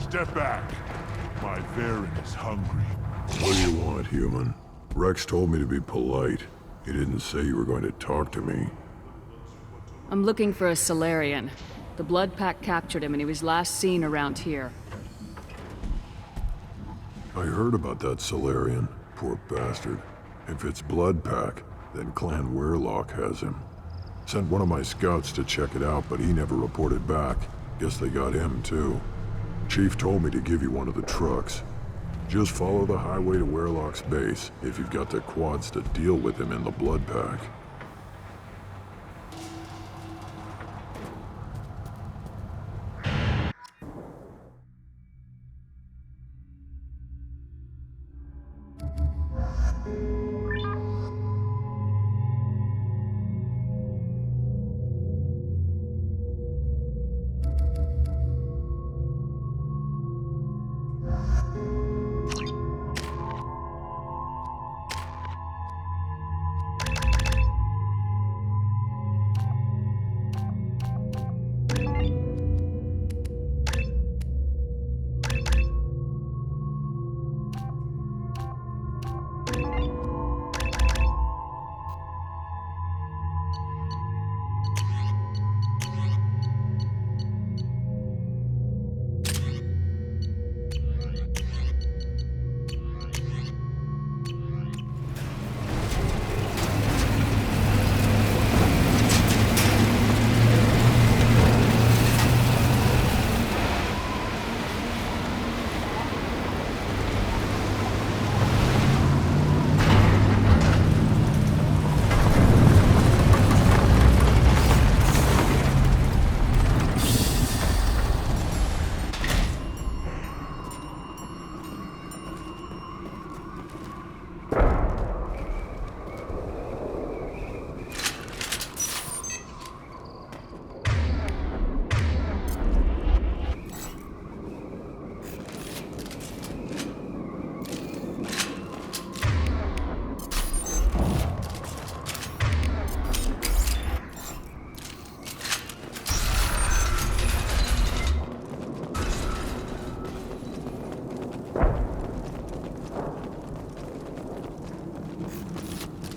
Step back. My Varren is hungry. What do you want, human? Rex told me to be polite. He didn't say you were going to talk to me. I'm looking for a Salarian. The Blood Pack captured him and he was last seen around here. I heard about that Salarian. Poor bastard. If it's Blood Pack, then Clan Weyrloc has him. Sent one of my scouts to check it out, but he never reported back. Guess they got him, too. Chief told me to give you one of the trucks. Just follow the highway to Weyrloc's base if you've got the quads to deal with him in the Blood Pack.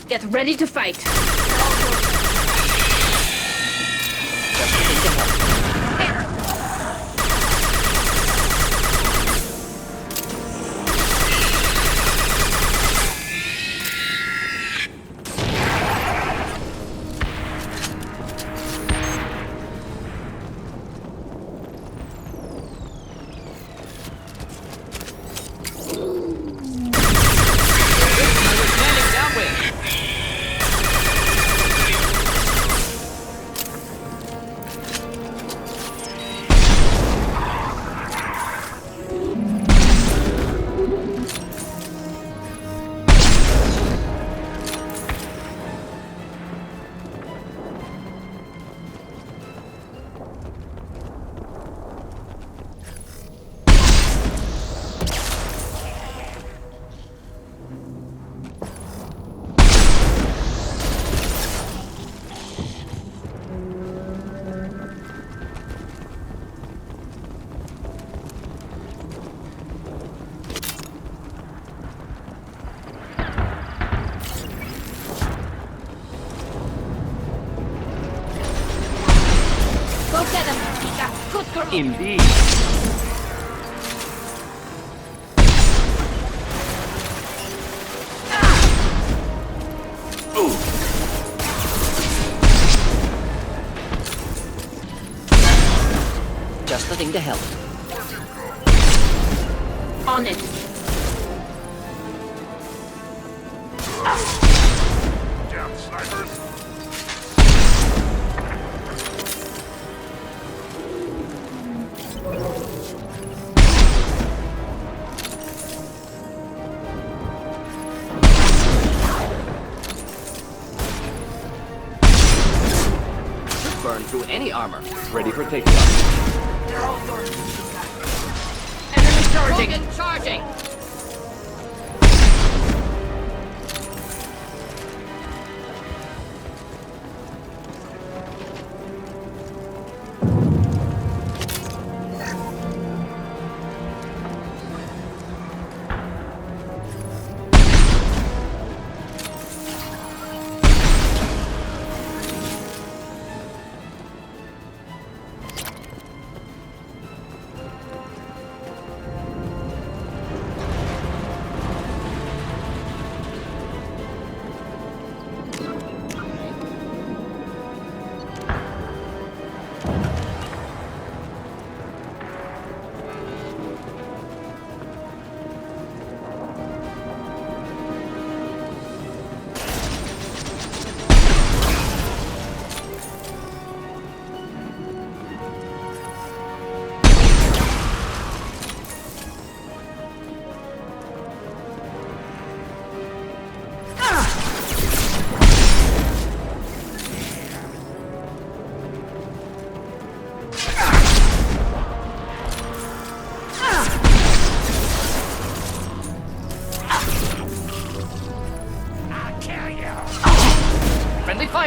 Get ready to fight! Indeed. Just the thing to help. On it. Damn snipers! Burn through any armor. Ready for takeoff. Enemy charging! Logan charging!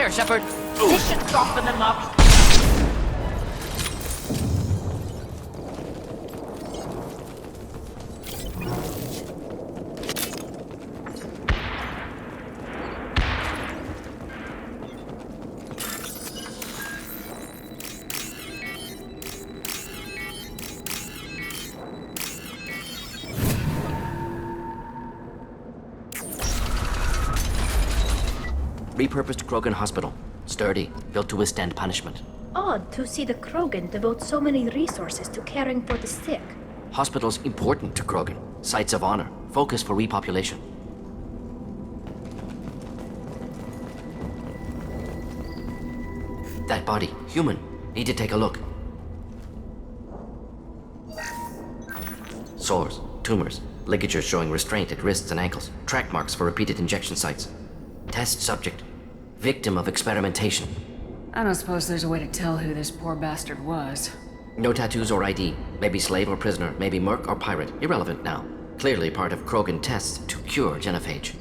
fire, Shepard! This should soften them up. Repurposed Krogan Hospital. Sturdy, built to withstand punishment. Odd to see the Krogan devote so many resources to caring for the sick. Hospitals important to Krogan. Sites of honor. Focus for repopulation. That body, human. Need to take a look. Sores, tumors, ligatures showing restraint at wrists and ankles, track marks for repeated injection sites. Test subject. Victim of experimentation. I don't suppose there's a way to tell who this poor bastard was. No tattoos or ID. Maybe slave or prisoner, maybe merc or pirate. Irrelevant now. Clearly part of Krogan tests to cure genophage.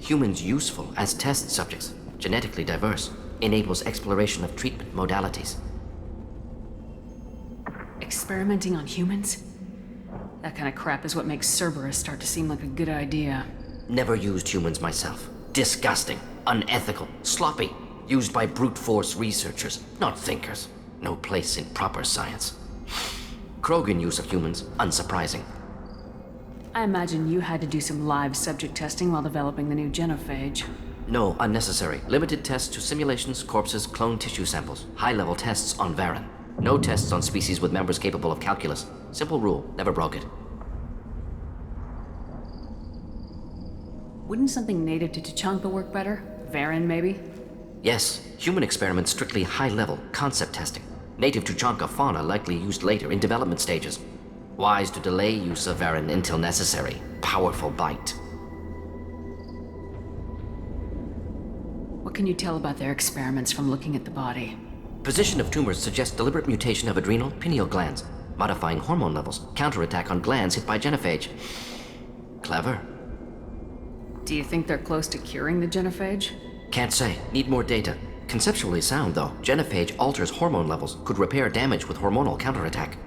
Humans useful as test subjects. Genetically diverse. Enables exploration of treatment modalities. Experimenting on humans? That kind of crap is what makes Cerberus start to seem like a good idea. Never used humans myself. Disgusting, unethical, sloppy. Used by brute force researchers, not thinkers. No place in proper science. Krogan use of humans, unsurprising. I imagine you had to do some live subject testing while developing the new genophage. No, unnecessary. Limited tests to simulations, corpses, cloned tissue samples. High-level tests on Varen. No tests on species with members capable of calculus. Simple rule, never broke it. Wouldn't something native to Tuchanka work better? Varen, maybe? Yes, human experiments strictly high-level, concept testing. Native Tuchanka fauna likely used later in development stages. Wise to delay use of Varen until necessary. Powerful bite. What can you tell about their experiments from looking at the body? Position of tumors suggests deliberate mutation of adrenal, pineal glands, modifying hormone levels, counterattack on glands hit by genophage. Clever. Do you think they're close to curing the genophage? Can't say. Need more data. Conceptually sound, though. Genophage alters hormone levels, could repair damage with hormonal counterattack.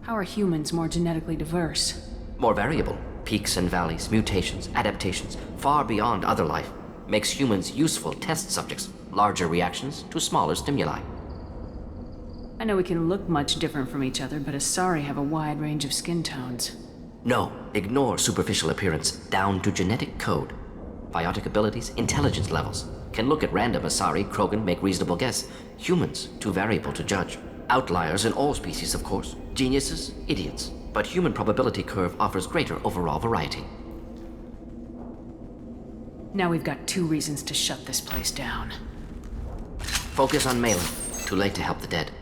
How are humans more genetically diverse? More variable. Peaks and valleys, mutations, adaptations, far beyond other life. Makes humans useful test subjects. Larger reactions to smaller stimuli. I know we can look much different from each other, but Asari have a wide range of skin tones. No, ignore superficial appearance, down to genetic code. Biotic abilities, intelligence levels. Can look at random Asari, Krogan, make reasonable guess. Humans, too variable to judge. Outliers in all species, of course. Geniuses, idiots. But human probability curve offers greater overall variety. Now we've got 2 reasons to shut this place down. Focus on Malin. Too late to help the dead.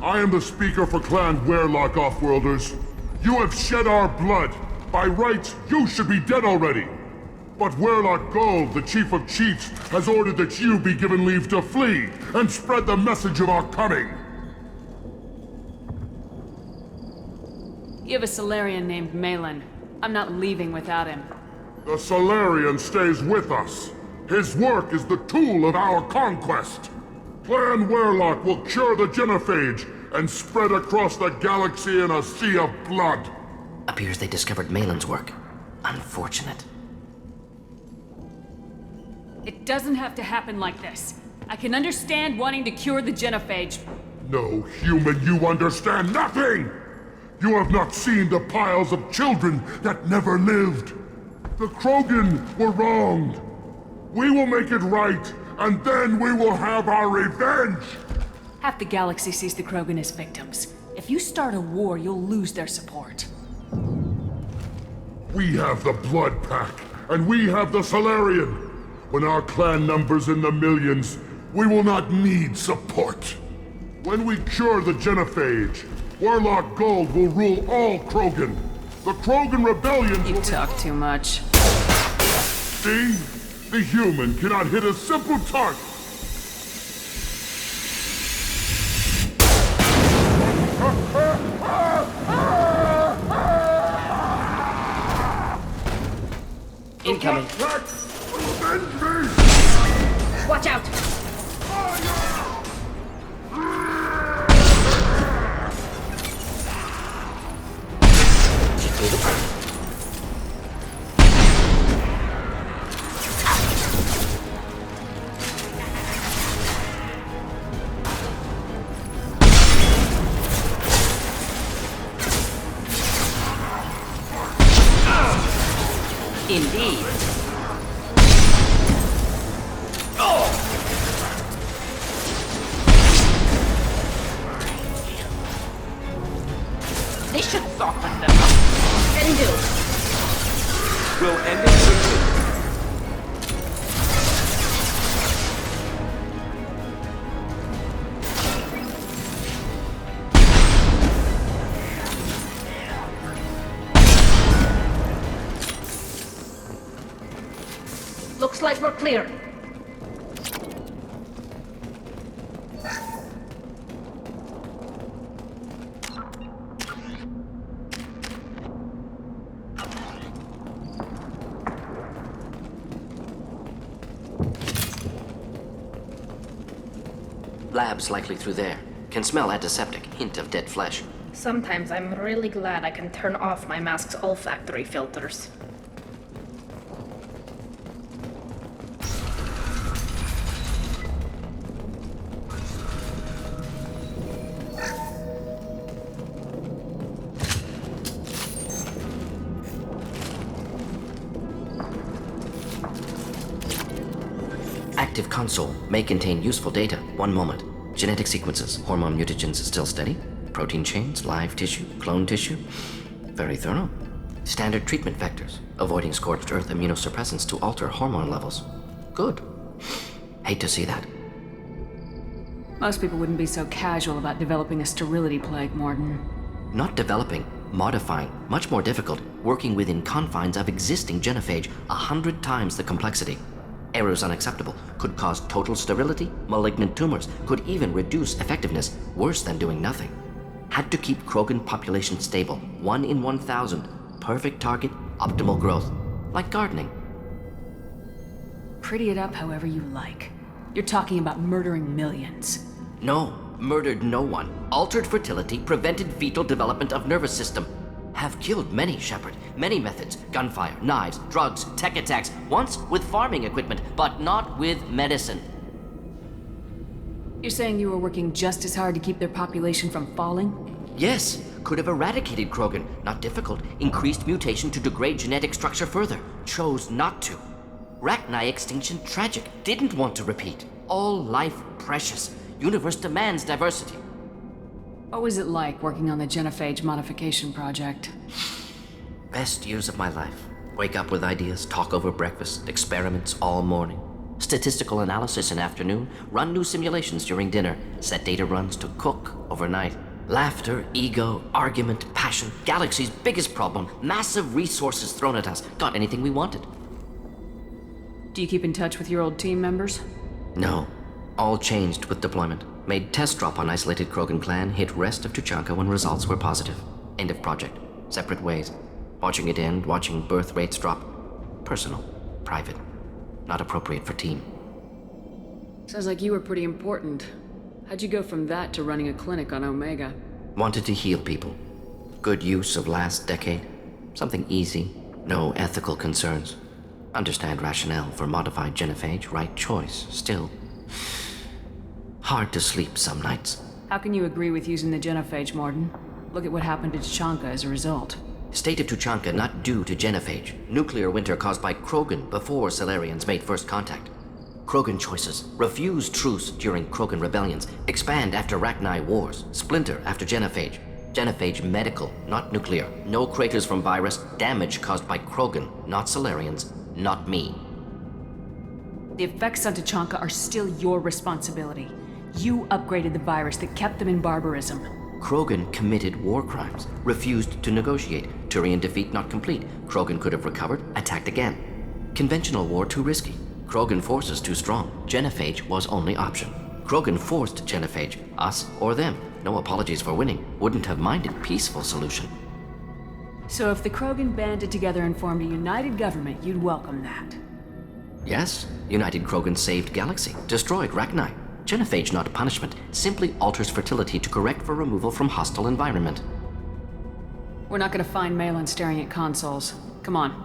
I am the speaker for Clan Werlock, Offworlders. You have shed our blood. By rights, you should be dead already. But Werlock Gold, the Chief of Chiefs, has ordered that you be given leave to flee and spread the message of our coming. You have a Solarian named Malin. I'm not leaving without him. The Solarian stays with us. His work is the tool of our conquest. Clan Werlock will cure the genophage and spread across the galaxy in a sea of blood. Appears they discovered Malin's work. Unfortunate. It doesn't have to happen like this. I can understand wanting to cure the genophage. No, human, you understand nothing! You have not seen the piles of children that never lived. The Krogan were wronged. We will make it right, and then we will have our revenge! Half the galaxy sees the Krogan as victims. If you start a war, you'll lose their support. We have the Blood Pack, and we have the Solarian. When our clan numbers in the millions, we will not need support. When we cure the genophage, Werlock Gold will rule all Krogan. The Krogan rebellions You will be... talk too much. See? The human cannot hit a simple target. Incoming. Avenge me! Watch out! Indeed. This should soften them up. Can do. We'll end it quickly. Looks like we're clear. Labs likely through there. Can smell antiseptic, hint of dead flesh. Sometimes I'm really glad I can turn off my mask's olfactory filters. Active console may contain useful data. One moment. Genetic sequences, hormone mutagens still steady. Protein chains, live tissue, clone tissue. Very thorough. Standard treatment vectors, avoiding scorched earth immunosuppressants to alter hormone levels. Good. Hate to see that. Most people wouldn't be so casual about developing a sterility plague, Morden. Not developing, modifying, much more difficult, working within confines of existing genophage, 100 times the complexity. Errors unacceptable, could cause total sterility, malignant tumors, could even reduce effectiveness, worse than doing nothing. Had to keep Krogan population stable, 1 in 1,000, perfect target, optimal growth, like gardening. Pretty it up however you like. You're talking about murdering millions. No, murdered no one. Altered fertility, prevented fetal development of nervous system. Have killed many, Shepard. Many methods. Gunfire, knives, drugs, tech attacks. Once with farming equipment, but not with medicine. You're saying you were working just as hard to keep their population from falling? Yes, could have eradicated Krogan. Not difficult. Increased mutation to degrade genetic structure further. Chose not to. Rachni extinction tragic. Didn't want to repeat. All life precious. Universe demands diversity. What was it like working on the genophage modification project? Best years of my life. Wake up with ideas, talk over breakfast, experiments all morning. Statistical analysis in afternoon, run new simulations during dinner, set data runs to cook overnight. Laughter, ego, argument, passion, galaxy's biggest problem, massive resources thrown at us. Got anything we wanted. Do you keep in touch with your old team members? No. All changed with deployment. Made test drop on isolated Krogan clan, hit rest of Tuchanka when results were positive. End of project. Separate ways. Watching it end, watching birth rates drop. Personal. Private. Not appropriate for team. Sounds like you were pretty important. How'd you go from that to running a clinic on Omega? Wanted to heal people. Good use of last decade. Something easy. No ethical concerns. Understand rationale for modified genophage. Right choice. Still. Hard to sleep some nights. How can you agree with using the genophage, Morden? Look at what happened to Tuchanka as a result. State of Tuchanka not due to genophage. Nuclear winter caused by Krogan before Salarians made first contact. Krogan choices. Refuse truce during Krogan rebellions. Expand after Rachni wars. Splinter after genophage. Genophage medical, not nuclear. No craters from virus. Damage caused by Krogan, not Salarians, not me. The effects on Tuchanka are still your responsibility. You upgraded the virus that kept them in barbarism. Krogan committed war crimes, refused to negotiate. Turian defeat not complete. Krogan could have recovered, attacked again. Conventional war too risky. Krogan forces too strong. Genophage was only option. Krogan forced Genophage, us or them. No apologies for winning. Wouldn't have minded peaceful solution. So if the Krogan banded together and formed a united government, you'd welcome that. Yes, United Krogan saved Galaxy, destroyed Rachni. Genophage not punishment, simply alters fertility to correct for removal from hostile environment. We're not gonna find Malin staring at consoles. Come on.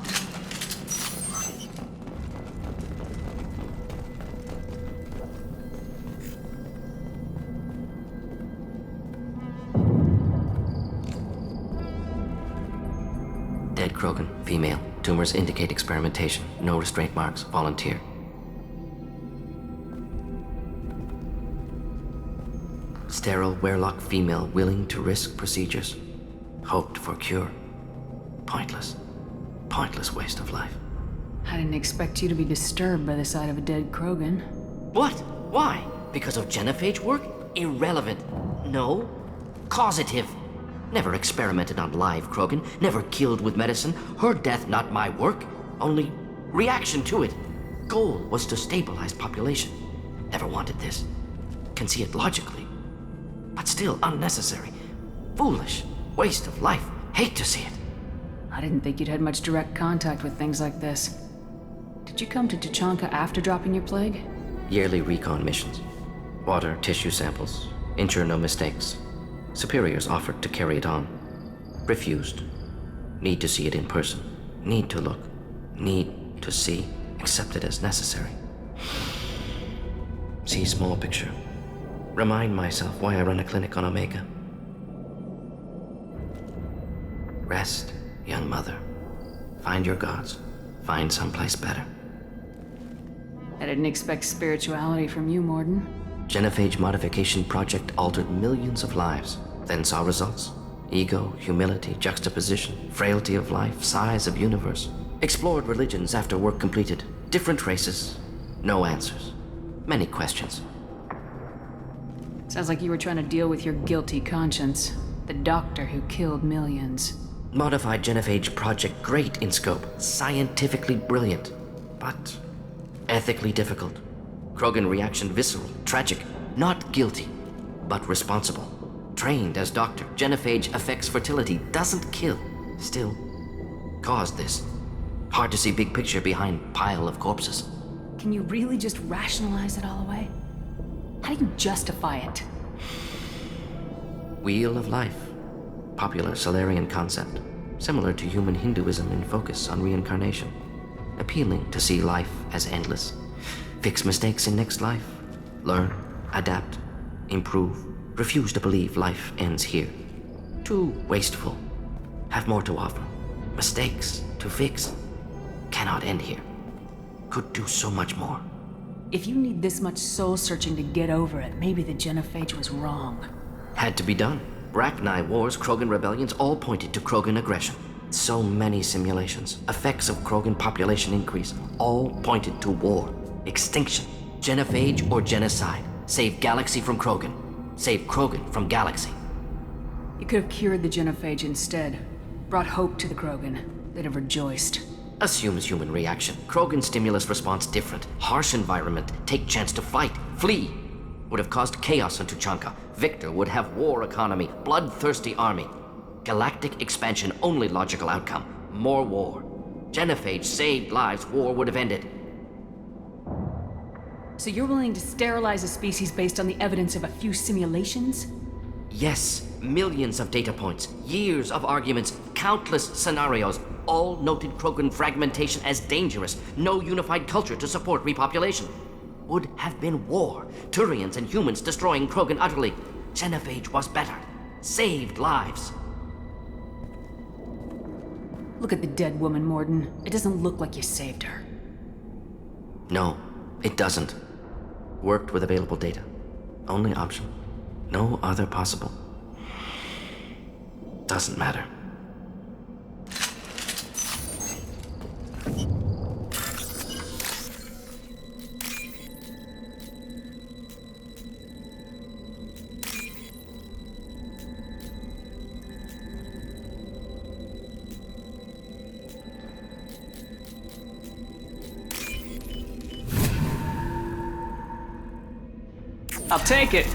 Dead Krogan, female. Tumors indicate experimentation. No restraint marks. Volunteer. Sterile Werelock female willing to risk procedures. Hoped for cure. Pointless. Pointless waste of life. I didn't expect you to be disturbed by the sight of a dead Krogan. What? Why? Because of Genophage work? Irrelevant. No. Causative. Never experimented on live Krogan, never killed with medicine. Her death not my work, only reaction to it. Goal was to stabilize population. Never wanted this. Can see it logically. But still unnecessary. Foolish. Waste of life. Hate to see it. I didn't think you'd had much direct contact with things like this. Did you come to Tuchanka after dropping your plague? Yearly recon missions. Water, tissue samples. Ensure no mistakes. Superiors offered to carry it on. Refused. Need to see it in person. Need to look. Need to see. Accept it as necessary. See small picture. Remind myself why I run a clinic on Omega. Rest, young mother. Find your gods. Find someplace better. I didn't expect spirituality from you, Morden. Genophage modification project altered millions of lives, then saw results. Ego, humility, juxtaposition, frailty of life, size of universe. Explored religions after work completed. Different races. No answers. Many questions. Sounds like you were trying to deal with your guilty conscience. The doctor who killed millions. Modified Genophage project great in scope, scientifically brilliant, but ethically difficult. Krogan reaction visceral, tragic, not guilty, but responsible. Trained as doctor, Genophage affects fertility, doesn't kill, still caused this. Hard to see big picture behind pile of corpses. Can you really just rationalize it all away? How do you justify it? Wheel of life. Popular Solarian concept, similar to human Hinduism in focus on reincarnation. Appealing to see life as endless. Fix mistakes in next life. Learn, adapt, improve. Refuse to believe life ends here. Too wasteful. Have more to offer. Mistakes to fix. Cannot end here. Could do so much more. If you need this much soul searching to get over it, maybe the Genophage was wrong. Had to be done. Rachni wars, Krogan rebellions, all pointed to Krogan aggression. So many simulations. Effects of Krogan population increase. All pointed to war. Extinction. Genophage or genocide. Save Galaxy from Krogan. Save Krogan from Galaxy. You could have cured the Genophage instead. Brought hope to the Krogan. They'd have rejoiced. Assumes human reaction. Krogan stimulus response different. Harsh environment. Take chance to fight. Flee. Would have caused chaos in Tuchanka. Victor would have war economy. Bloodthirsty army. Galactic expansion only logical outcome. More war. Genophage saved lives. War would have ended. So you're willing to sterilize a species based on the evidence of a few simulations? Yes. Millions of data points. Years of arguments. Countless scenarios. All noted Krogan fragmentation as dangerous. No unified culture to support repopulation. Would have been war. Turians and humans destroying Krogan utterly. Genophage was better. Saved lives. Look at the dead woman, Morden. It doesn't look like you saved her. No, it doesn't. Worked with available data. Only option. No other possible. Doesn't matter. I'll take it.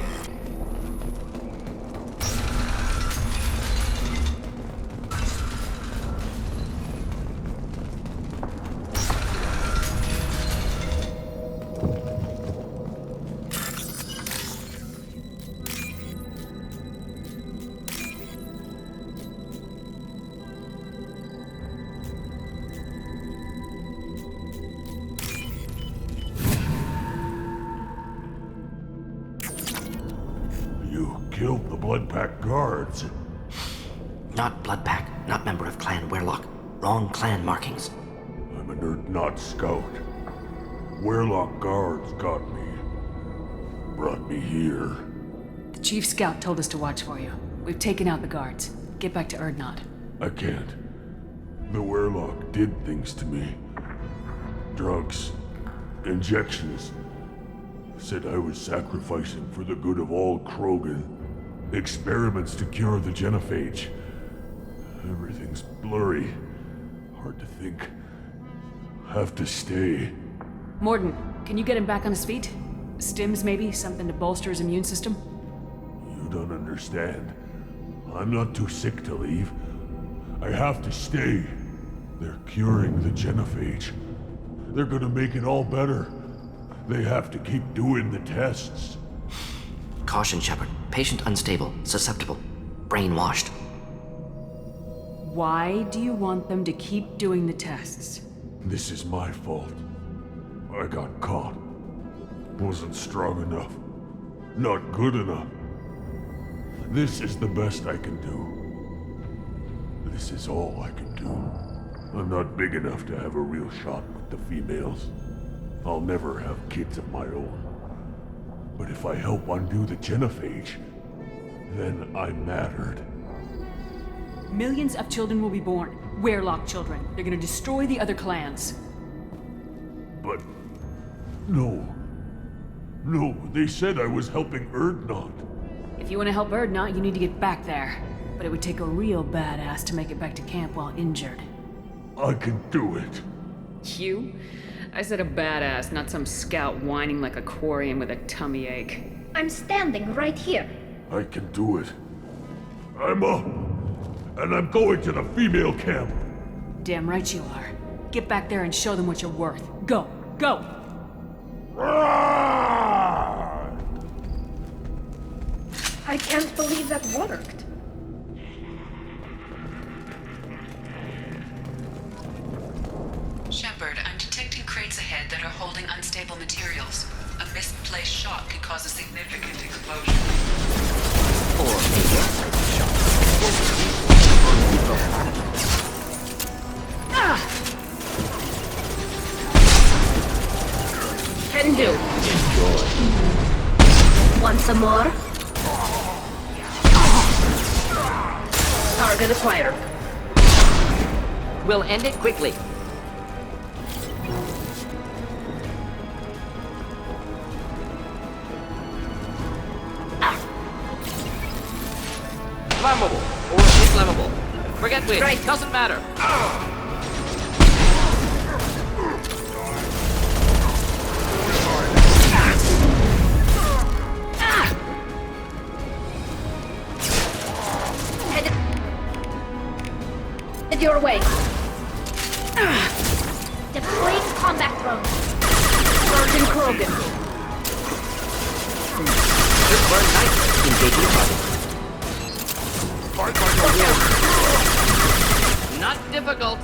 You killed the Bloodpack guards. Not Bloodpack, not member of Clan Werlock. Wrong clan markings. I'm an Urdnot scout. Werlock guards got me. Brought me here. The Chief Scout told us to watch for you. We've taken out the guards. Get back to Urdnot. I can't. The Werlock did things to me. Drugs. Injections. Said I was sacrificing for the good of all Krogan. Experiments to cure the genophage. Everything's blurry. Hard to think. Have to stay. Mordin, can you get him back on his feet? Stims, maybe? Something to bolster his immune system? You don't understand. I'm not too sick to leave. I have to stay. They're curing the genophage. They're gonna make it all better. They have to keep doing the tests. Caution, Shepard. Patient unstable, susceptible, brainwashed. Why do you want them to keep doing the tests? This is my fault. I got caught. Wasn't strong enough. Not good enough. This is the best I can do. This is all I can do. I'm not big enough to have a real shot with the females. I'll never have kids of my own. But if I help undo the genophage, then I mattered. Millions of children will be born. Werlock children. They're gonna destroy the other clans. But... no. No, they said I was helping Urdnot. If you want to help Urdnot, you need to get back there. But it would take a real badass to make it back to camp while injured. I can do it. You? I said a badass, not some scout whining like a Quarian with a tummy ache. I'm standing right here. I can do it. I'm up. And I'm going to the female camp. Damn right you are. Get back there and show them what you're worth. Go! Go! I can't believe that worked. Shepard, I'm detecting crates ahead that are holding unstable materials. A misplaced shot could cause a significant explosion. Or maybe a shot. Can do. Want some more? Target acquired. We'll end it quickly. Flammable or inflammable. Forget which. Right. Doesn't matter. Head your way. Deploying combat drone. Sergeant Krogan. This burn nice. Engaging target. Not difficult.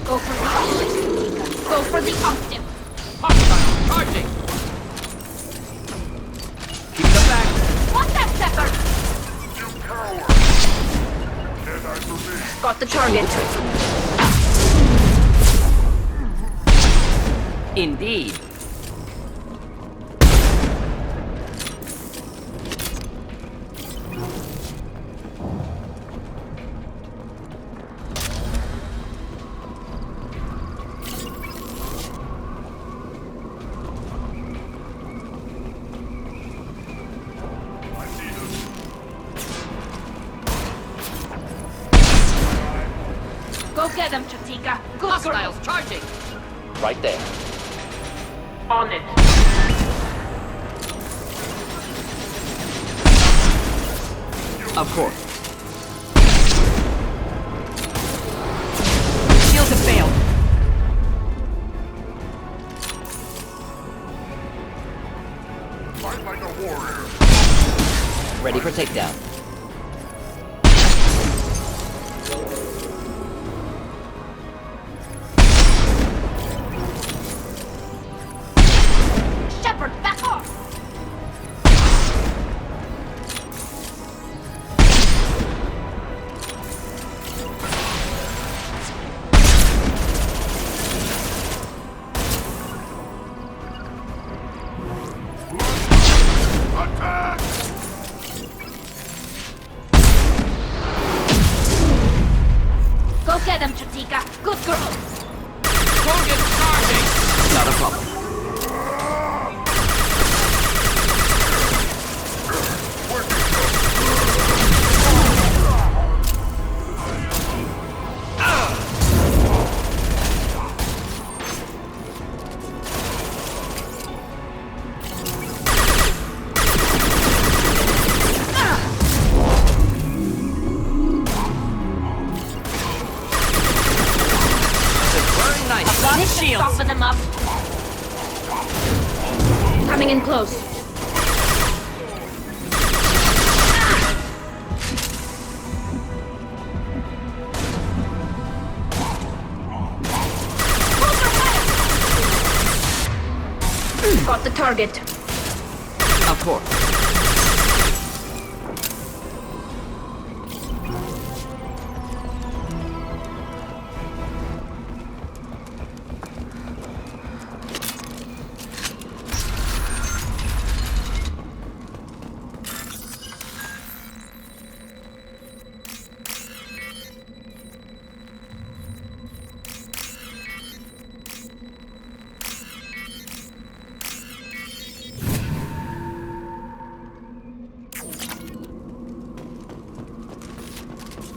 Go for the octave. Go for the octave. Hostile charging. Keep them back. Want that sucker? You coward! And I forbid. Got the target. Indeed. get him, Chatika. Good Hostiles charging! Right there. On it. Of course. Shields have failed. Fight like a warrior. Ready for takedown. Shepard, back off! Attack! Go get him, Chatika. Good girl. Krogan charging! Not a problem. Burn nice. Got his shields. Soften them up. Coming in close. Got the target. Of course.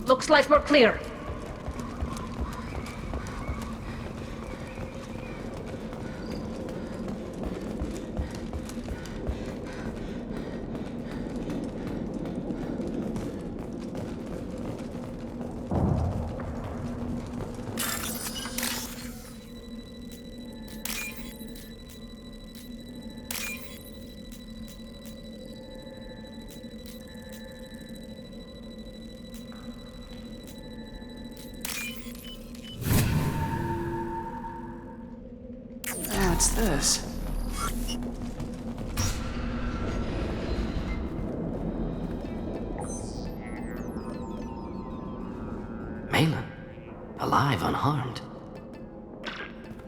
Looks like we're clear. What's this? Malin, alive, unharmed.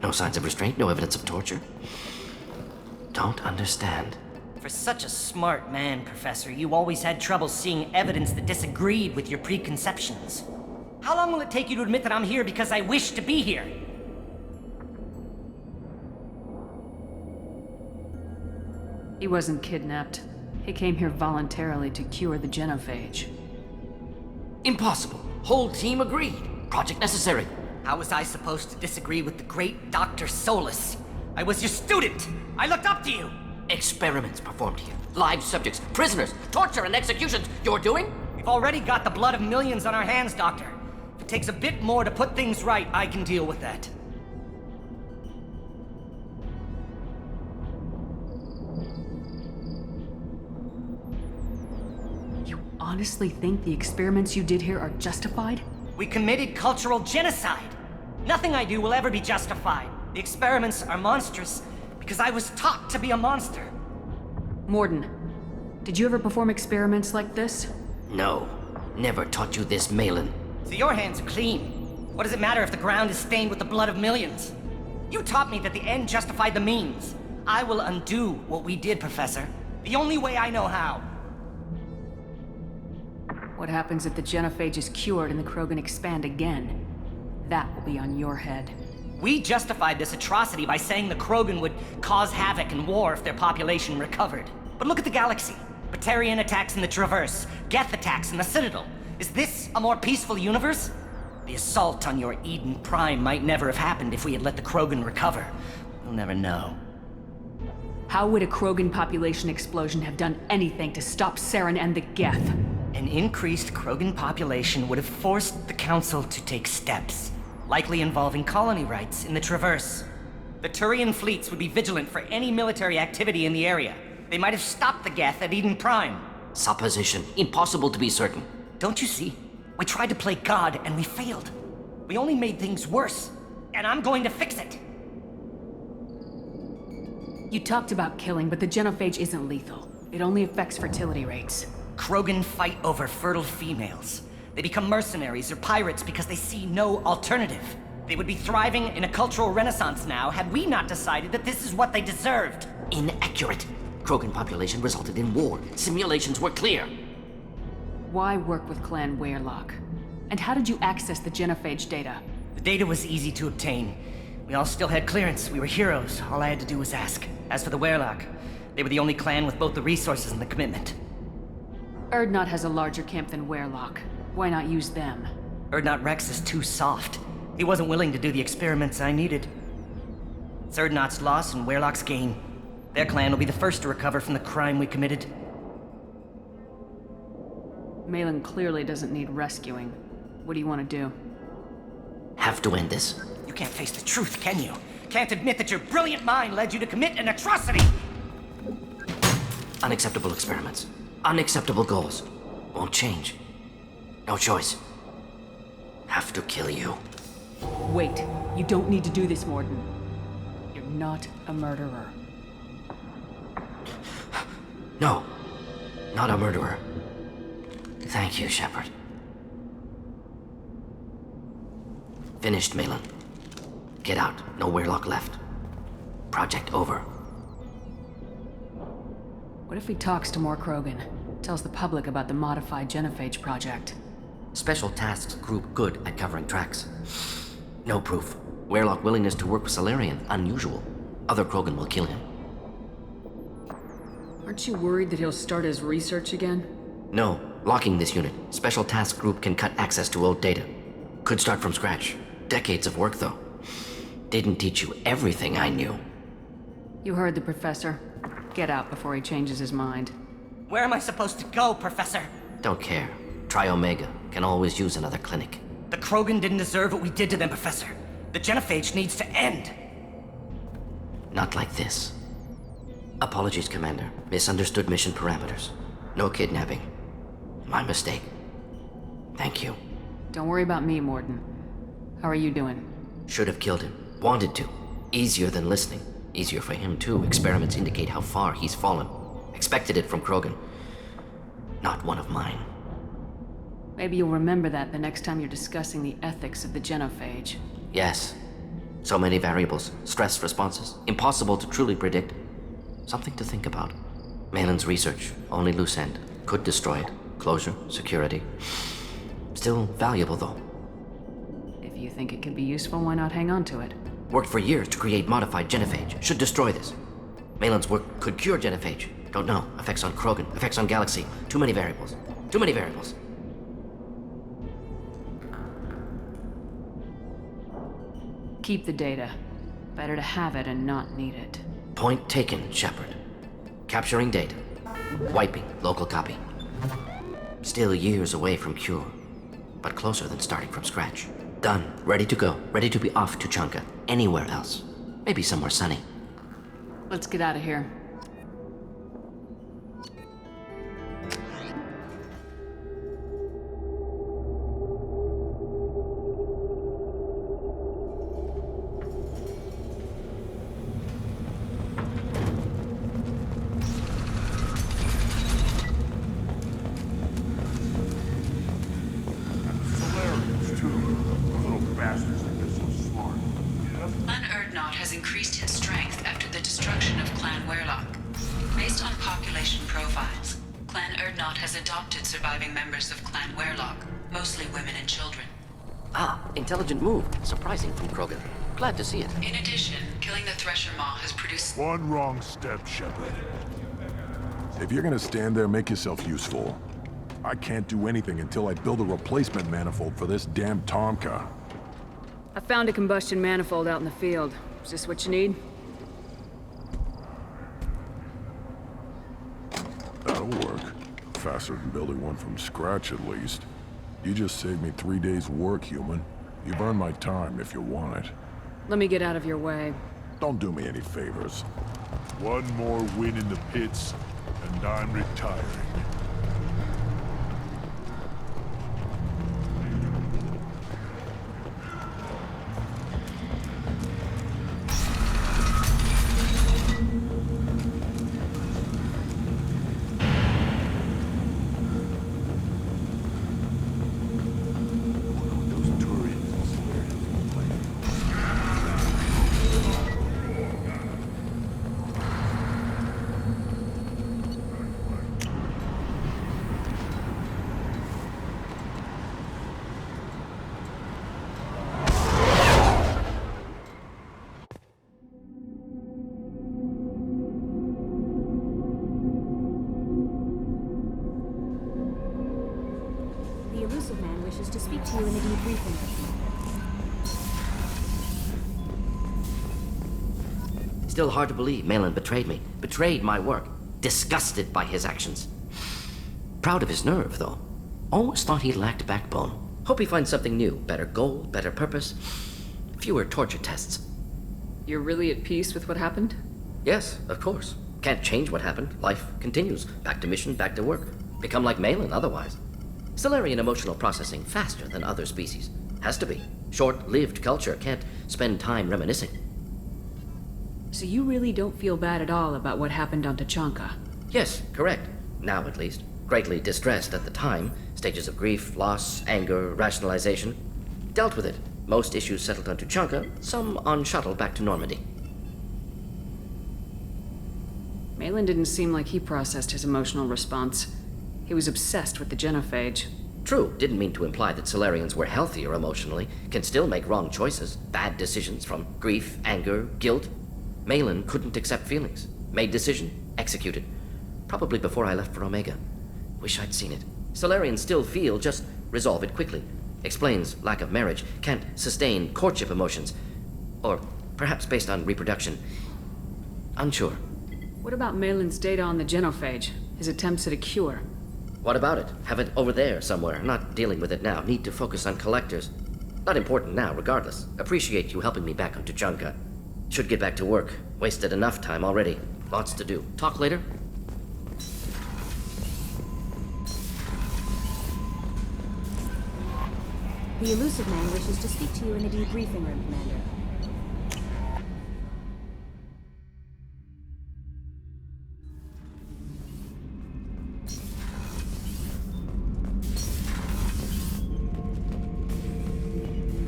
No signs of restraint, no evidence of torture. Don't understand. For such a smart man, Professor, you always had trouble seeing evidence that disagreed with your preconceptions. How long will it take you to admit that I'm here because I wish to be here? He wasn't kidnapped. He came here voluntarily to cure the genophage. Impossible. Whole team agreed. Project necessary. How was I supposed to disagree with the great Dr. Solus? I was your student! I looked up to you! Experiments performed here. Live subjects, prisoners, torture and executions. You're doing? We've already got the blood of millions on our hands, Doctor. If it takes a bit more to put things right, I can deal with that. You honestly think the experiments you did here are justified? We committed cultural genocide. Nothing I do will ever be justified. The experiments are monstrous because I was taught to be a monster. Morden, did you ever perform experiments like this? No. Never taught you this, Malin. So your hands are clean. What does it matter if the ground is stained with the blood of millions? You taught me that the end justified the means. I will undo what we did, Professor. The only way I know how. What happens if the genophage is cured and the Krogan expand again? That will be on your head. We justified this atrocity by saying the Krogan would cause havoc and war if their population recovered. But look at the galaxy. Batarian attacks in the Traverse, Geth attacks in the Citadel. Is this a more peaceful universe? The assault on your Eden Prime might never have happened if we had let the Krogan recover. We'll never know. How would a Krogan population explosion have done anything to stop Saren and the Geth? An increased Krogan population would have forced the Council to take steps, likely involving colony rights in the Traverse. The Turian fleets would be vigilant for any military activity in the area. They might have stopped the Geth at Eden Prime. Supposition. Impossible to be certain. Don't you see? We tried to play God and we failed. We only made things worse, and I'm going to fix it. You talked about killing, but the genophage isn't lethal. It only affects fertility rates. Krogan fight over fertile females. They become mercenaries or pirates because they see no alternative. They would be thriving in a cultural renaissance now had we not decided that this is what they deserved. Inaccurate. Krogan population resulted in war. Simulations were clear. Why work with Clan Weyrloc? And how did you access the genophage data? The data was easy to obtain. We all still had clearance. We were heroes. All I had to do was ask. As for the Weyrloc, they were the only clan with both the resources and the commitment. Urdnot has a larger camp than Weyrloc. Why not use them? Urdnot Rex is too soft. He wasn't willing to do the experiments I needed. It's Urdnot's loss and Weyrloc's gain. Their clan will be the first to recover from the crime we committed. Malin clearly doesn't need rescuing. What do you want to do? Have to end this. You can't face the truth, can you? Can't admit that your brilliant mind led you to commit an atrocity! Unacceptable experiments. Unacceptable goals. Won't change. No choice. Have to kill you. Wait. You don't need to do this, Mordin. You're not a murderer. No. Not a murderer. Thank you, Shepard. Finished, Malin. Get out. No Weyrloc left. Project over. What if he talks to more Krogan? Tells the public about the modified genophage project? Special Tasks Group good at covering tracks. No proof. Weyrloc willingness to work with Salarian, unusual. Other Krogan will kill him. Aren't you worried that he'll start his research again? No. Locking this unit. Special Task Group can cut access to old data. Could start from scratch. Decades of work, though. Didn't teach you everything I knew. You heard the professor. Get out before he changes his mind. Where am I supposed to go, Professor? Don't care. Try Omega. Can always use another clinic. The Krogan didn't deserve what we did to them, Professor. The genophage needs to end. Not like this. Apologies, Commander. Misunderstood mission parameters. No kidnapping. My mistake. Thank you. Don't worry about me, Mordin. How are you doing? Should have killed him. Wanted to. Easier than listening. Easier for him, too. Experiments indicate how far he's fallen. Expected it from Krogan. Not one of mine. Maybe you'll remember that the next time you're discussing the ethics of the genophage. Yes. So many variables. Stress responses. Impossible to truly predict. Something to think about. Malin's research. Only loose end. Could destroy it. Closure. Security. Still valuable, though. If you think it could be useful, why not hang on to it? Worked for years to create modified genophage. Should destroy this. Malin's work could cure genophage. Don't know. Effects on Krogan. Effects on Galaxy. Too many variables. Too many variables. Keep the data. Better to have it and not need it. Point taken, Shepard. Capturing data. Wiping local copy. Still years away from cure, but closer than starting from scratch. Done. Ready to go. Ready to be off to Tuchanka. Anywhere else. Maybe somewhere sunny. Let's get out of here. Solarians, too. Little bastards think they're so smart. Yeah? Clan Urdnot has increased in strength after the destruction of Clan Weyrloc. Based on population profiles, Clan Urdnot has adopted surviving members of Clan Weyrloc, mostly women and children. Ah, intelligent move. Surprising from Krogan. Glad to see it. In addition, killing the Thresher Maw has produced... One wrong step, Shepard. If you're gonna stand there, make yourself useful. I can't do anything until I build a replacement manifold for this damn Tomka. I found a combustion manifold out in the field. Is this what you need? That'll work. Faster than building one from scratch, at least. You just saved me 3 days' work, human. You've earned my time if you want it. Let me get out of your way. Don't do me any favors. One more win in the pits, and I'm retiring. The Elusive Man wishes to speak to you in a debriefing. Still hard to believe Malin betrayed me. Betrayed my work. Disgusted by his actions. Proud of his nerve, though. Always thought he lacked backbone. Hope he finds something new. Better goal, better purpose. Fewer torture tests. You're really at peace with what happened? Yes, of course. Can't change what happened. Life continues. Back to mission, back to work. Become like Malin otherwise. Solarian emotional processing faster than other species. Has to be. Short-lived culture can't spend time reminiscing. So you really don't feel bad at all about what happened on Tachanka? Yes, correct. Now at least. Greatly distressed at the time. Stages of grief, loss, anger, rationalization. Dealt with it. Most issues settled on Tuchanka, some on shuttle back to Normandy. Malin didn't seem like he processed his emotional response. He was obsessed with the genophage. True, didn't mean to imply that Solarians were healthier emotionally, can still make wrong choices, bad decisions from grief, anger, guilt. Malin couldn't accept feelings. Made decision, executed. Probably before I left for Omega. Wish I'd seen it. Solarians still feel, just resolve it quickly. Explains lack of marriage, can't sustain courtship emotions. Or perhaps based on reproduction. Unsure. What about Malin's data on the genophage? His attempts at a cure? What about it? Have it over there somewhere. Not dealing with it now. Need to focus on collectors. Not important now, regardless. Appreciate you helping me back on Tuchanka. Should get back to work. Wasted enough time already. Lots to do. Talk later? The Elusive Man wishes to speak to you in the debriefing room, Commander.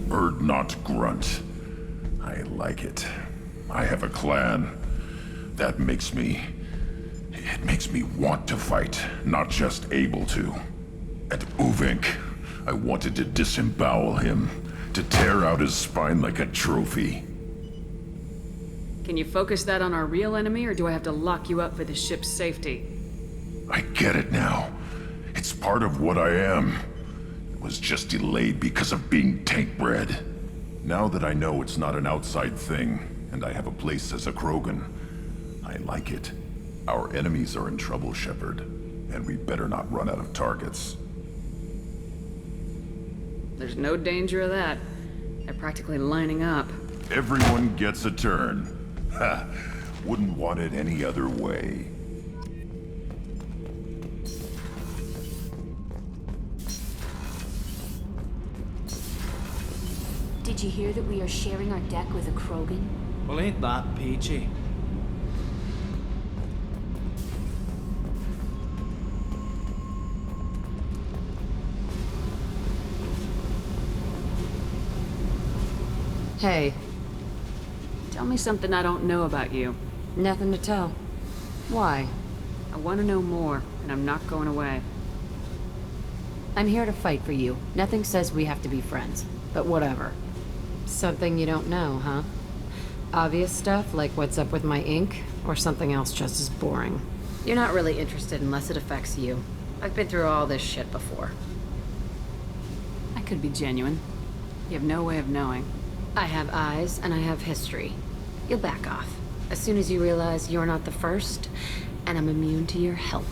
Bird not grunt. I like it. I have a clan. That makes me... It makes me want to fight, not just able to. At Uvink, I wanted to disembowel him, to tear out his spine like a trophy. Can you focus that on our real enemy, or do I have to lock you up for the ship's safety? I get it now. It's part of what I am. It was just delayed because of being tank-bred. Now that I know it's not an outside thing, and I have a place as a Krogan, I like it. Our enemies are in trouble, Shepard, and we better not run out of targets. There's no danger of that. They're practically lining up. Everyone gets a turn. Ha! Wouldn't want it any other way. Did you hear that we are sharing our deck with a Krogan? Well, ain't that peachy? Hey, Tell me something I don't know about you. nothing to tell. Why? I want to know more, and I'm not going away. I'm here to fight for you. Nothing says we have to be friends, but whatever. Something you don't know, huh? Obvious stuff, like what's up with my ink, or something else just as boring? You're not really interested unless it affects you. I've been through all this shit before. I could be genuine. You have no way of knowing. I have eyes, and I have history. You'll back off. As soon as you realize you're not the first, and I'm immune to your help.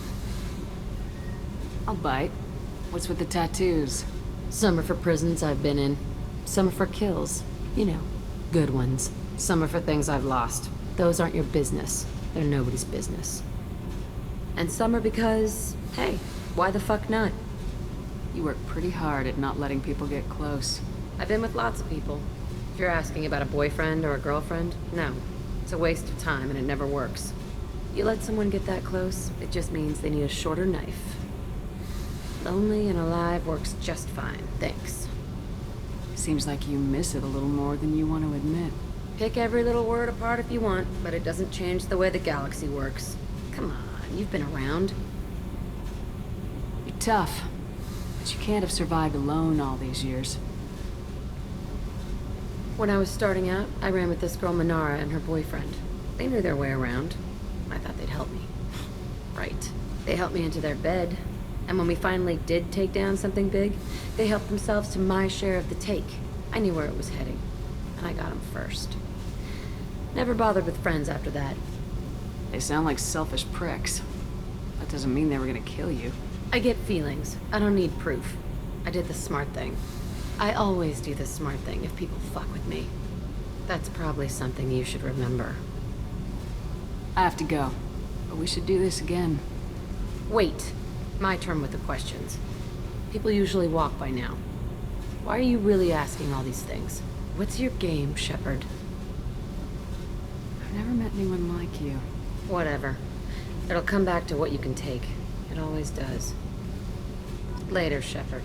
I'll bite. What's with the tattoos? Some are for prisons I've been in. Some are for kills. You know, good ones. Some are for things I've lost. Those aren't your business. They're nobody's business. And some are because, hey, why the fuck not? You work pretty hard at not letting people get close. I've been with lots of people. If you're asking about a boyfriend or a girlfriend, no. It's a waste of time and it never works. You let someone get that close, it just means they need a shorter knife. Lonely and alive works just fine, thanks. Seems like you miss it a little more than you want to admit. Pick every little word apart if you want, but it doesn't change the way the galaxy works. Come on, you've been around. You're tough, but you can't have survived alone all these years. When I was starting out, I ran with this girl Minara and her boyfriend. They knew their way around. I thought they'd help me. Right. They helped me into their bed. And when we finally did take down something big, they helped themselves to my share of the take. I knew where it was heading. And I got them first. Never bothered with friends after that. They sound like selfish pricks. That doesn't mean they were gonna kill you. I get feelings. I don't need proof. I did the smart thing. I always do the smart thing if people fuck with me. That's probably something you should remember. I have to go, but we should do this again. Wait. My turn with the questions. People usually walk by now. Why are you really asking all these things? What's your game, Shepard? I've never met anyone like you. Whatever. It'll come back to what you can take. It always does. Later, Shepard.